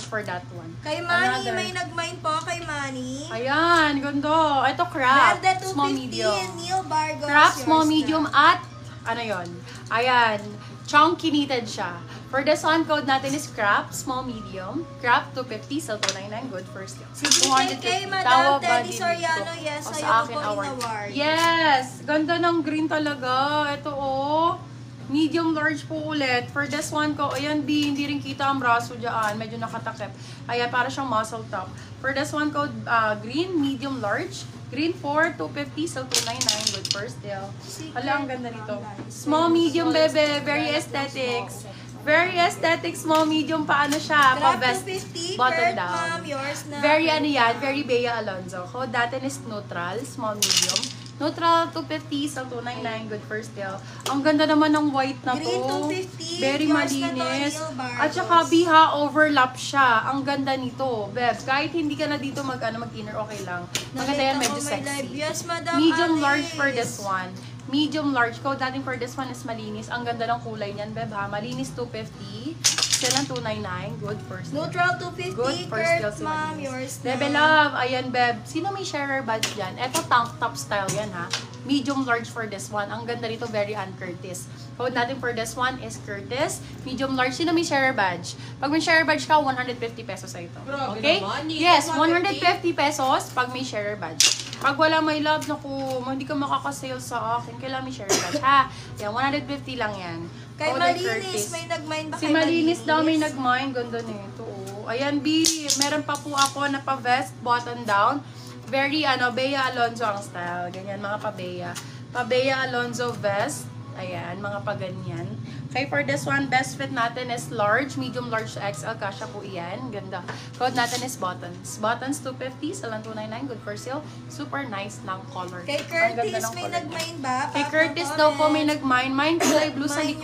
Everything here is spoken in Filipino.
for that one. Kay Manny, may nag-mine po kay Manny. Ayan, ganda. Ito, crab. Berde Small 250, medium. Neil Vargas. Crab, small medium, at ano yon? Ayan, chunky knitted siya. For this one, code natin is crab, small medium. Crab, 250, sell 299, good first deal. 250. Madam Teddy Soriano, yes, sa'yo ko po in-award. Yes, ganda ng green talaga. Ito, oh. Medium large po ulit. For this one ko, ayan, B, hindi rin kita ang braso dyan. Medyo nakatakip. Ayan, para siyang muscle top. For this one ko, green, medium large. Green 4, 250, sell 299, good first deal. Hala, ang ganda nito. Small, medium, bebe. Very aesthetics. Very aesthetic, small, medium, paano siya? Pa-vest, button down. Very ano yan, very Bea Alonzo. Code natin is neutral, small, medium. Neutral, 250, sa 299, good first deal. Ang ganda naman ng white na to. Green, 250. Very malinis. At saka, biha, overlap siya. Ang ganda nito. Bebs, kahit hindi ka na dito mag-inner, okay lang. Maganda yan, medyo sexy. Yes, Madam Medium Alice. large for this one. Medium large. Code natin for this one is malinis. Ang ganda ng kulay niyan, Beb, ha? Malinis, 250. Silang 299. Good first deal. Neutral 250. Good first deal si Ma'am, Malinis. yours na. Bebe love. Ayan, Beb. Sino may sharer badge dyan? Eto, tank top style yan, ha? Medium large for this one. Ang ganda nito, very Ann Curtis. Code natin for this one is Curtis. Medium large. Sino may sharer badge? Pag may sharer badge ka, 150 pesos sa ito. Okay? Yes, 150 pesos pag may sharer badge. Pag wala may love, naku, hindi ka makakasale sa akin. Kailangan may sharer badge, ha? Yan, 150 lang yan. Kay Malinis, may nag-mine ba Si kay Malinis daw may nag-mine. Ganda nito, oh. Ayan, B. Meron pa po ako na pa-vest, button down. Very, Bea Alonzo ang style. Ganyan, mga pa-Bea. Pa-Bea Alonzo vest. Ayan, mga pa-ganyan. Okay, for this one, best fit natin is large, medium large to XL. Kasha po iyan. Ganda. Code natin is buttons. Buttons, 250. Salang 299. Good for sale. Super nice ng color. Kay Curtis, may nag-mine ba? Kay Curtis daw po may nag-mine. Mine kulay blue sa likod.